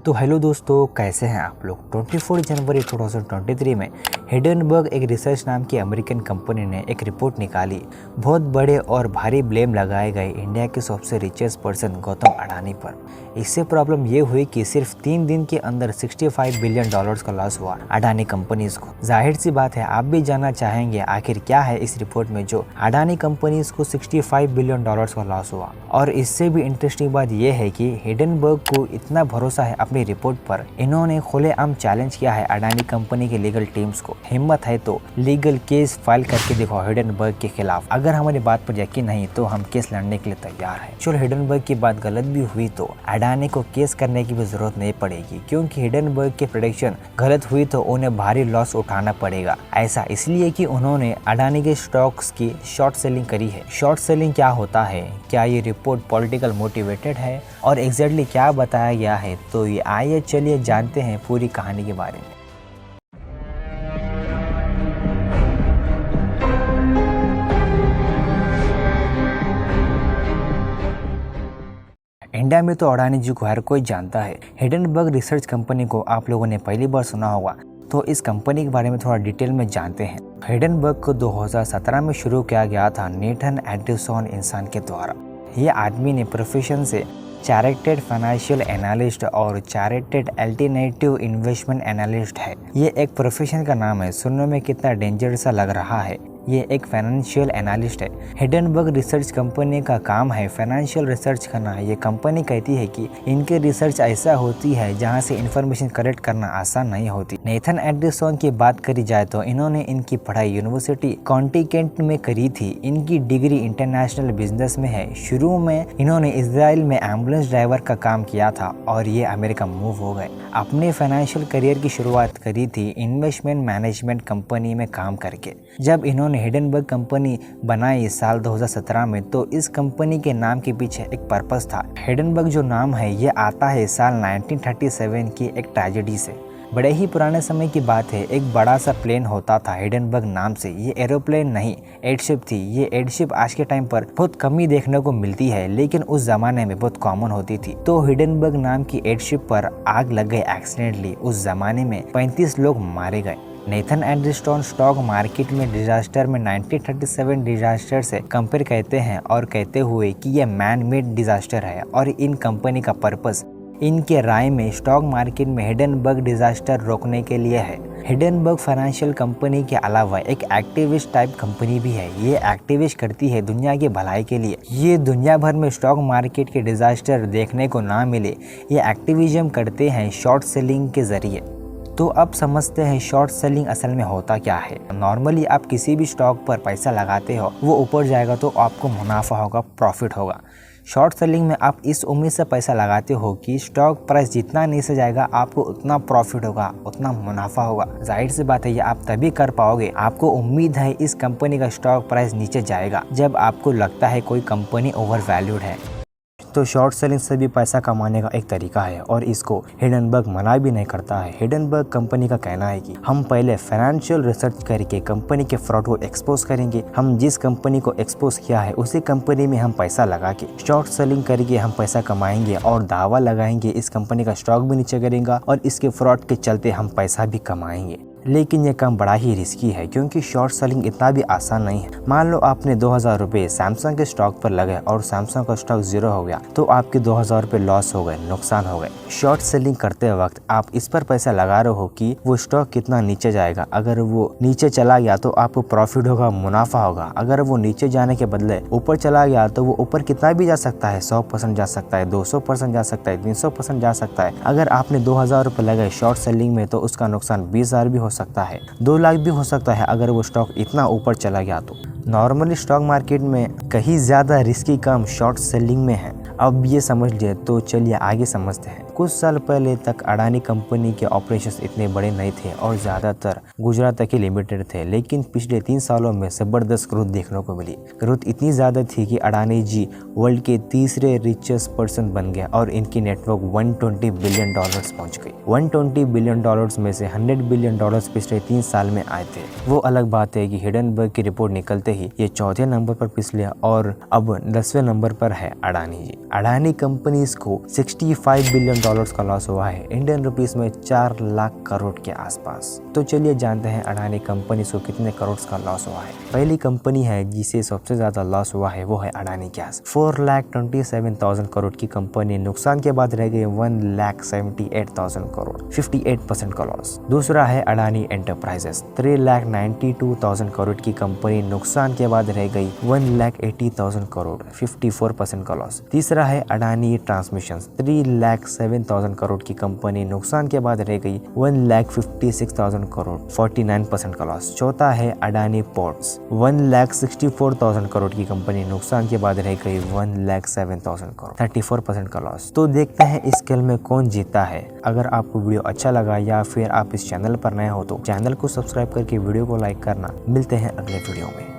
तो हेलो दोस्तों, कैसे हैं आप लोग। 24 जनवरी 2023 में हिडनबर्ग एक रिसर्च नाम की अमेरिकन कंपनी ने एक रिपोर्ट निकाली। बहुत बड़े और भारी ब्लेम लगाए गए इंडिया के सबसे रिचेस्ट पर्सन गौतम अडानी पर। इससे प्रॉब्लम ये हुई कि सिर्फ 3 दिन के अंदर $65 बिलियन का लॉस हुआ अडानी कंपनीज को। जाहिर सी बात है, आप भी जानना चाहेंगे आखिर क्या है इस रिपोर्ट में जो अडानी कंपनीज को $65 बिलियन का लॉस हुआ। और इससे भी इंटरेस्टिंग बात यह है कि हिडनबर्ग को इतना भरोसा है अपनी रिपोर्ट पर, इन्होंने खुलेआम चैलेंज किया है अडानी कंपनी के लीगल टीम्स को। हिम्मत है तो लीगल केस फाइल करके दिखाओ हिडनबर्ग के खिलाफ। अगर हमारी बात पर यकीन नहीं तो हम केस लड़ने के लिए तैयार हैं। चलो, हिडनबर्ग की बात गलत भी हुई तो अडानी को केस करने की भी जरूरत नहीं पड़ेगी, क्योंकि हिडनबर्ग की प्रेडिक्शन गलत हुई तो उन्हें भारी लॉस उठाना पड़ेगा। ऐसा इसलिए कि उन्होंने अडानी के स्टॉक्स की शॉर्ट सेलिंग करी है। शॉर्ट सेलिंग क्या होता है, क्या ये रिपोर्ट पॉलिटिकल मोटिवेटेड है और एग्जैक्टली क्या बताया गया है, तो ये आइए चलिए जानते हैं पूरी कहानी के बारे में। इंडिया में तो अडानी जी को हर कोई जानता है। हिडनबर्ग रिसर्च कंपनी को आप लोगों ने पहली बार सुना होगा, तो इस कंपनी के बारे में थोड़ा डिटेल में जानते हैं। हिडनबर्ग को 2017 में शुरू किया गया था नेथन एंडरसन इंसान के द्वारा। ये आदमी ने प्रोफेशन से चार्टर्ड फाइनेंशियल एनालिस्ट और चार्टर्ड अल्टरनेटिव इन्वेस्टमेंट एनालिस्ट है। ये एक प्रोफेशन का नाम है, सुनने में कितना डेंजर सा लग रहा है। ये एक फाइनेंशियल एनालिस्ट है। हिडनबर्ग रिसर्च कंपनी का काम है फाइनेंशियल रिसर्च करना। ये कंपनी कहती है कि इनके रिसर्च ऐसा होती है जहां से इंफॉर्मेशन कलेक्ट करना आसान नहीं होती। नेथन एंडरसन की बात करी जाए तो इन्होंने इनकी पढ़ाई यूनिवर्सिटी कॉन्टिकेंट में करी थी। इनकी डिग्री इंटरनेशनल बिजनेस में है। शुरू में इन्होंने इजराइल में एम्बुलेंस ड्राइवर का काम किया था और ये अमेरिका मूव हो गए। अपने फाइनेंशियल करियर की शुरुआत करी थी इन्वेस्टमेंट मैनेजमेंट कंपनी में काम करके। जब इन्होंने हिडनबर्ग कंपनी बनाई साल 2017 में, तो इस कंपनी के नाम के पीछे एक पर्पस था। हिडनबर्ग जो नाम है ये आता है साल 1937 की एक ट्रेजेडी से। बड़े ही पुराने समय की बात है। एक बड़ा सा प्लेन होता था हिडनबर्ग नाम से। ये एरोप्लेन नहीं, एयरशिप थी। ये एयरशिप आज के टाइम पर बहुत कम ही देखने को मिलती है, लेकिन उस जमाने में बहुत कॉमन होती थी। तो हिडनबर्ग नाम की एयरशिप पर आग लग गई एक्सीडेंटली। उस जमाने में 35 लोग मारे गए। नेथन एंडरसन स्टॉक मार्केट में डिजास्टर में 1937 डिजास्टर से कंपेयर कहते हैं और कहते हुए कि यह मैन मेड डिजास्टर है और इन कंपनी का पर्पस इनके राय में स्टॉक मार्केट में हिडनबर्ग डिजास्टर रोकने के लिए है। हिडनबर्ग फाइनेंशियल कंपनी के अलावा एक एक्टिविस्ट टाइप कंपनी भी है। ये एक्टिविस्ट करती है दुनिया की भलाई के लिए। ये दुनिया भर में स्टॉक मार्केट के डिजास्टर देखने को ना मिले, ये एक्टिविज्म करते हैं शॉर्ट सेलिंग के जरिए। तो अब समझते हैं शॉर्ट सेलिंग असल में होता क्या है। नॉर्मली आप किसी भी स्टॉक पर पैसा लगाते हो, वो ऊपर जाएगा तो आपको मुनाफा होगा, प्रॉफिट होगा। शॉर्ट सेलिंग में आप इस उम्मीद से पैसा लगाते हो कि स्टॉक प्राइस जितना नीचे जाएगा आपको उतना प्रॉफिट होगा, उतना मुनाफा होगा। जाहिर सी बात है, ये आप तभी कर पाओगे, आपको उम्मीद है इस कंपनी का स्टॉक प्राइस नीचे जाएगा, जब आपको लगता है कोई कंपनी ओवर वैल्यूड है। तो शॉर्ट सेलिंग से भी पैसा कमाने का एक तरीका है और इसको हिडनबर्ग मना भी नहीं करता है। हिडनबर्ग कंपनी का कहना है कि हम पहले फाइनेंशियल रिसर्च करके कंपनी के फ्रॉड को एक्सपोज करेंगे। हम जिस कंपनी को एक्सपोज किया है उसी कंपनी में हम पैसा लगा के शॉर्ट सेलिंग करके हम पैसा कमाएंगे और दावा लगाएंगे इस कंपनी का स्टॉक भी नीचे गिरेगा और इसके फ्रॉड के चलते हम पैसा भी कमाएंगे। लेकिन यह काम बड़ा ही रिस्की है, क्योंकि शॉर्ट सेलिंग इतना भी आसान नहीं है। मान लो आपने 2000 रुपये सैमसंग के स्टॉक पर लगे और सैमसंग का स्टॉक 0 हो गया, तो आपके 2000 रुपये लॉस हो गए, नुकसान हो गए। शॉर्ट सेलिंग करते वक्त आप इस पर पैसा लगा रहे हो कि वो स्टॉक कितना नीचे जाएगा। अगर वो नीचे चला गया तो आपको प्रॉफिट होगा, मुनाफा होगा। अगर वो नीचे जाने के बदले ऊपर चला गया तो वो ऊपर कितना भी जा सकता है, 100% जा सकता है, 200% जा सकता है, 300% जा सकता है। अगर आपने 2000 रुपये लगाए शॉर्ट सेलिंग में तो उसका नुकसान 20,000 भी हो सकता है, 2 लाख भी हो सकता है अगर वो स्टॉक इतना ऊपर चला गया तो। नॉर्मली स्टॉक मार्केट में कहीं ज़्यादा रिस्की काम शॉर्ट सेलिंग में है। अब ये समझ लिए तो चलिए आगे समझते हैं। कुछ साल पहले तक अडानी कंपनी के ऑपरेशंस इतने बड़े नहीं थे और ज़्यादातर गुजरात तक ही लिमिटेड थे, लेकिन पिछले 3 सालों में ज़बरदस्त ग्रोथ देखने को मिली। ग्रोथ इतनी ज़्यादा थी कि अडानी जी वर्ल्ड के तीसरे रिचेस्ट पर्सन बन गए और इनकी नेटवर्क $120 बिलियन पहुंच गई। $120 बिलियन में से $100 बिलियन पिछले 3 साल में आए थे। वो अलग बात है कि हिडनबर्ग की रिपोर्ट निकलते ही ये 4थे नंबर पर पिछले और अब 10वें नंबर पर है अडानी जी। अडानी कंपनीज को $65 बिलियन डॉलर्स का लॉस हुआ है, इंडियन रुपीस में 4 लाख करोड़ के आसपास। तो चलिए जानते हैं अडानी कंपनी को कितने करोड़ का लॉस हुआ है। पहली कंपनी है जिसे सबसे ज्यादा लॉस हुआ है वो है अडानी गैस। 4,27,000 करोड़ की कंपनी नुकसान के बाद रह गई 1,78,000 करोड़, 58% का लॉस। दूसरा है अडानी एंटरप्राइजेस, 3,92,000 करोड़ की कंपनी नुकसान के बाद रह गई 1,80,000 करोड़, 54% का लॉस। तीसरा है अडानी ट्रांसमिशन, 3,07,000 करोड़ की कंपनी नुकसान के बाद रह गई 1,56,000 करोड़, 49% का लॉस। चौथा है अडानी पोर्ट्स, 1,64,000 करोड़ की कंपनी नुकसान के बाद रह गई 1,07,000 करोड़, 34% का लॉस। तो देखते हैं इस खेल में कौन जीता है। अगर आपको वीडियो अच्छा लगा या फिर आप इस चैनल पर नए हो तो चैनल को सब्सक्राइब करके वीडियो को लाइक करना। मिलते हैं अगले वीडियो में।